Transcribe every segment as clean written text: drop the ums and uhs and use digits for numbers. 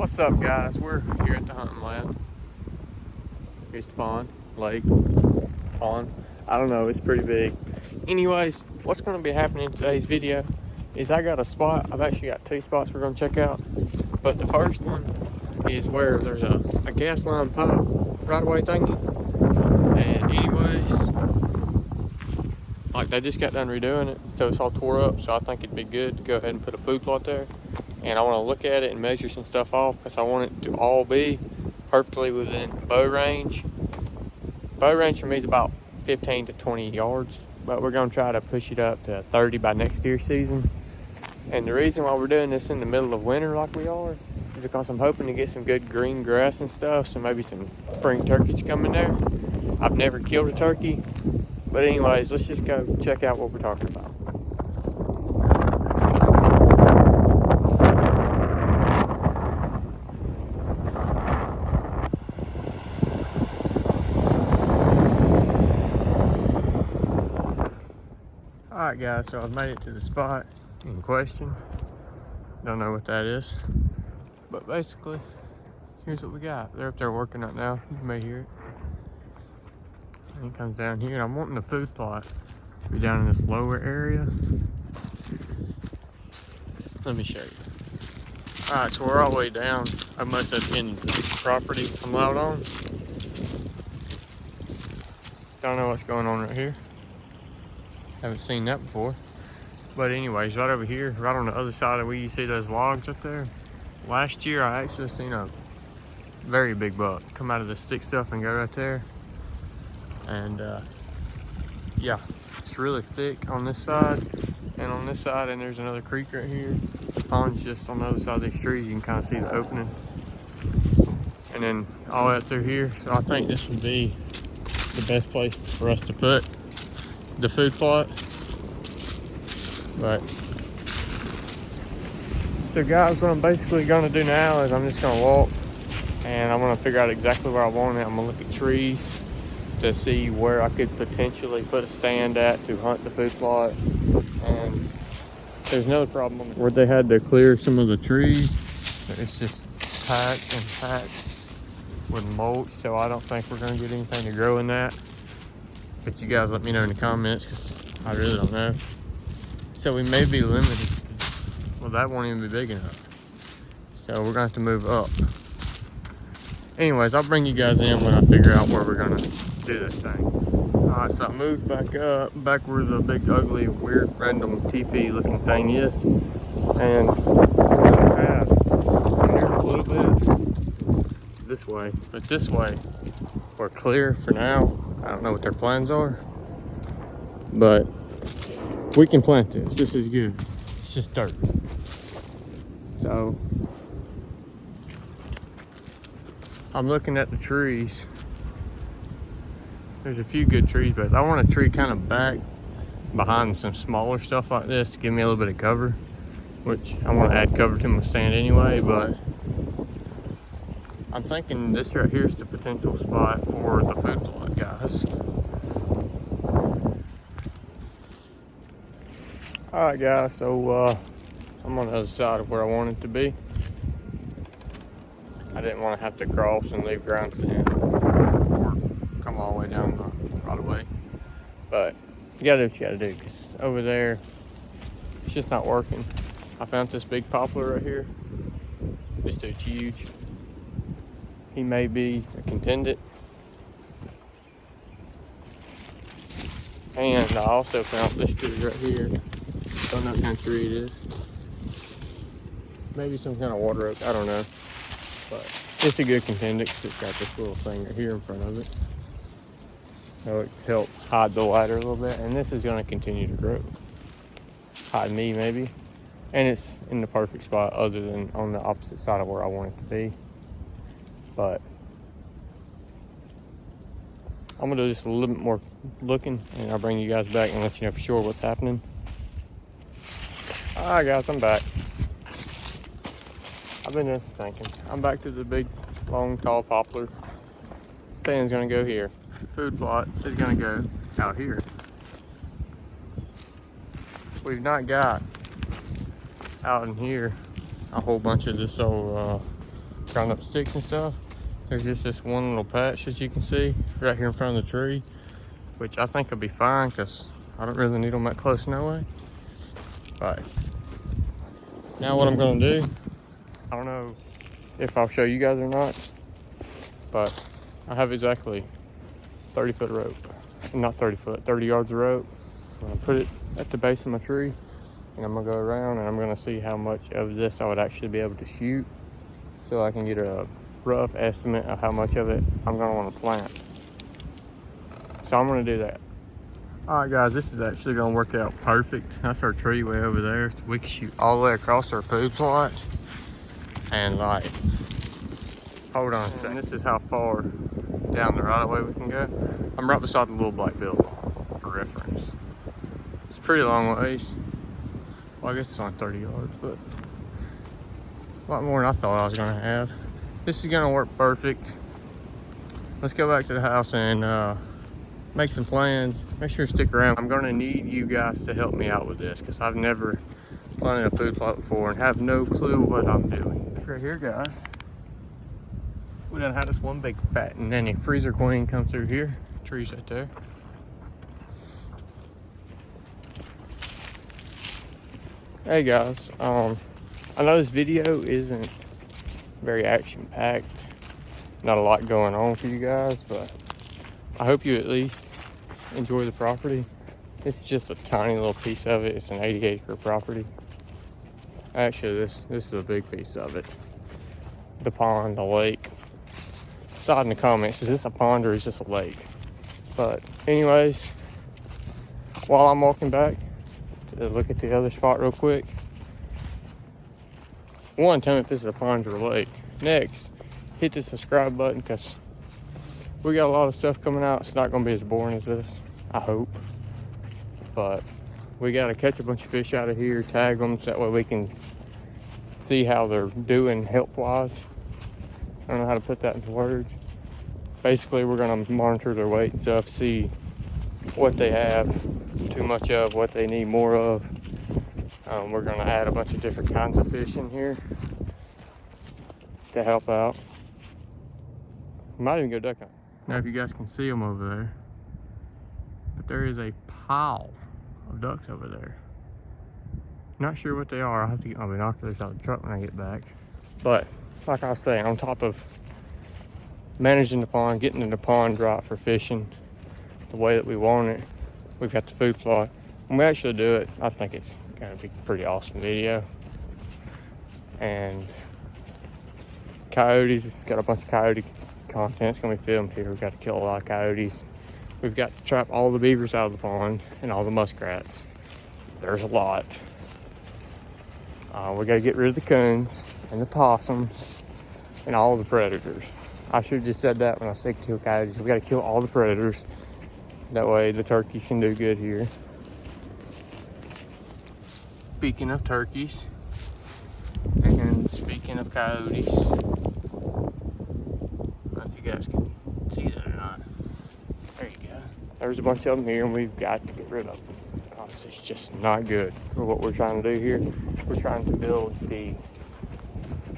What's up, guys? We're here at the hunting lab. Here's the pond, lake, pond. I don't know, it's pretty big. Anyways, what's going to be happening in today's video is I got a spot. I've actually got 2 spots we're going to check out. But the first one is where there's a gas line pipe right away thingy. And anyways, like they just got done redoing it, so it's all tore up. So I think it'd be good to go ahead and put a food plot there. And I want to look at it and measure some stuff off because I want it to all be perfectly within bow range. Bow range for me is about 15 to 20 yards, but we're going to try to push it up to 30 by next year's season. And the reason why we're doing this in the middle of winter like we are is because I'm hoping to get some good green grass and stuff, so maybe some spring turkeys come in there. I've never killed a turkey, but anyways, let's just go check out what we're talking about. Alright guys, so I've made it to the spot in question. Don't know what that is, but basically, here's what we got. They're up there working right now, you may hear it. And it comes down here, and I'm wanting the food plot to be down in this lower area. Let me show you. Alright, so we're all the way down, almost at the end of the property I'm out on. Don't know what's going on right here. Haven't seen that before. But anyways, right over here, right on the other side of where you see those logs up there. Last year, I actually seen a very big buck come out of the stick stuff and go right there. And yeah, it's really thick on this side and on this side, and there's another creek right here. The pond's just on the other side of these trees. You can kind of see the opening. And then all the way up through here. So I think this would be the best place for us to put the food plot. But so guys, what I'm basically gonna do now is I'm just gonna walk and I'm gonna figure out exactly where I want it. I'm gonna look at trees to see where I could potentially put a stand at to hunt the food plot. And there's another problem where they had to clear some of the trees. It's just packed and packed with mulch, so I don't think we're gonna get anything to grow in that. But you guys let me know in the comments because I really don't know. So we may be limited. Well, that won't even be big enough. So we're gonna have to move up. Anyways, I'll bring you guys in when I figure out where we're gonna do this thing. Alright, so I moved back up, back where the big, ugly, weird, random teepee looking thing is. And we're gonna have here a little bit this way, but this way we're clear for now. I don't know what their plans are, but we can plant this. This is good. It's just dirt. So I'm looking at the trees. There's a few good trees, but I want a tree kind of back behind some smaller stuff like this to give me a little bit of cover, which I want to add cover to my stand anyway. But I'm thinking this right here is the potential spot for the food plot, guys. Alright guys, so I'm on the other side of where I want it to be. I didn't want to have to cross and leave ground sand or come all the way down the right away. But you gotta do what you gotta do, because over there it's just not working. I found this big poplar right here. This dude's huge. He may be a contendant. And I also found this tree right here. Don't know what kind of tree it is. Maybe some kind of water oak, I don't know. But it's a good contendant because it's got this little thing right here in front of it. So it helps hide the lighter a little bit. And this is going to continue to grow. Hide me maybe. And it's in the perfect spot other than on the opposite side of where I want it to be. But I'm going to do just a little bit more looking, and I'll bring you guys back and let you know for sure what's happening. Alright guys, I'm back. I've been doing some thinking. I'm back to the big, long, tall poplar. Stand's gonna go here. Food plot is gonna go out here. We've not got out in here a whole bunch of this old ground up sticks and stuff. There's just this one little patch, as you can see, right here in front of the tree, which I think will be fine because I don't really need them that close no way. But now what I'm gonna do, I don't know if I'll show you guys or not, but I have exactly 30-foot rope. Not 30 foot, 30 yards of rope. I'm gonna put it at the base of my tree, and I'm gonna go around and I'm gonna see how much of this I would actually be able to shoot, so I can get a rough estimate of how much of it I'm gonna want to plant. So I'm gonna do that. All right, guys, this is actually gonna work out perfect. That's our tree way over there. So we can shoot all the way across our food plot. And like, hold on a second. This is how far down the right of way we can go. I'm right beside the little black building for reference. It's a pretty long ways. Well, I guess it's on 30 yards, but a lot more than I thought I was gonna have. This is gonna work perfect. Let's go back to the house and make some plans. Make sure to stick around. I'm gonna need you guys to help me out with this because I've never planted a food plot before and have no clue what I'm doing. Right here, guys, we done had this one big fat and then a freezer queen come through here. Trees right there. Hey guys, I know this video isn't very action-packed, not a lot going on for you guys, but I hope you at least enjoy the property. This is just a tiny little piece of it. It's an 80-acre property. Actually, this is a big piece of it. The pond, the lake. Decide in the comments, is this a pond or is this a lake? But anyways, while I'm walking back to look at the other spot real quick. One, tell me if this is a pond or a lake. Next, hit the subscribe button because we got a lot of stuff coming out. It's not going to be as boring as this, I hope. But we got to catch a bunch of fish out of here, tag them, so that way we can see how they're doing health-wise. I don't know how to put that into words. Basically, we're going to monitor their weight and stuff, see what they have too much of, what they need more of. We're going to add a bunch of different kinds of fish in here to help out. Might even go duck hunting. Now, if you guys can see them over there, but there is a pile of ducks over there. Not sure what they are. I'll have to get my binoculars out of the truck when I get back. But like I was saying, on top of managing the pond, getting the pond right for fishing the way that we want it, we've got the food plot. When we actually do it, I think it's gonna be a pretty awesome video. And coyotes, we've got a bunch of coyote content. It's gonna be filmed here. We've got to kill a lot of coyotes. We've got to trap all the beavers out of the pond and all the muskrats. There's a lot. We got to get rid of the coons and the possums and all the predators. I should have just said that when I said kill coyotes. We got to kill all the predators. That way the turkeys can do good here. Speaking of turkeys and speaking of coyotes, I don't know if you guys can see that or not. There you go. There's a bunch of them here and we've got to get rid of them. Because it's just not good for what we're trying to do here. We're trying to build the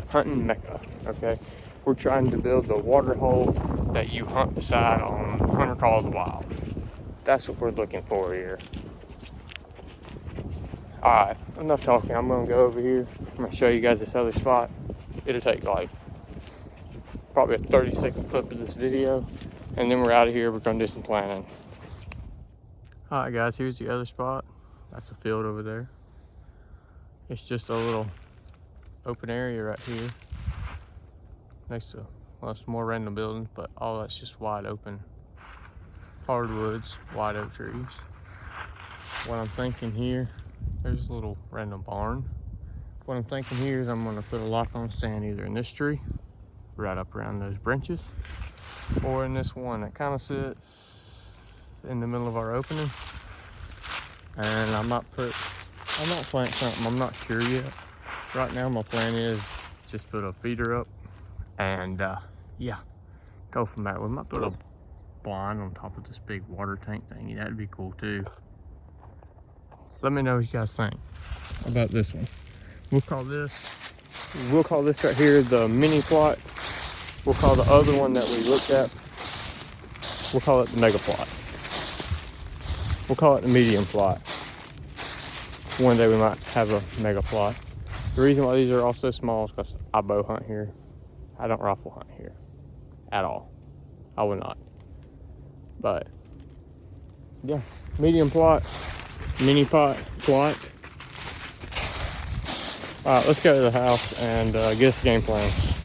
hunting mecca, okay? We're trying to build the water hole that you hunt beside on Hunter Calls Wild. That's what we're looking for here. All right, enough talking. I'm gonna go over here. I'm gonna show you guys this other spot. It'll take like probably a 30-second clip of this video, and then we're out of here. We're gonna do some planning. All right, guys, here's the other spot. That's a field over there. It's just a little open area right here next to, well, some more random buildings, but all that's just wide open hardwoods, white oak trees. What I'm thinking here, there's a little random barn. What I'm thinking here is I'm gonna put a lock on stand either in this tree, right up around those branches, or in this one that kind of sits in the middle of our opening. And I might plant something, I'm not sure yet. Right now my plan is just put a feeder up and yeah, go from that. We might put a blind on top of this big water tank thingy. That'd be cool too. Let me know what you guys think about this one. We'll call this We'll call this right here the mini plot. We'll call the other one that we looked at, we'll call it the mega plot. We'll call it the medium plot. One day we might have a mega plot. The reason why these are all so small is because I bow hunt here. I don't rifle hunt here at all. I will not. But yeah, medium plot, mini plot. All right, let's go to the house and get us a game plan.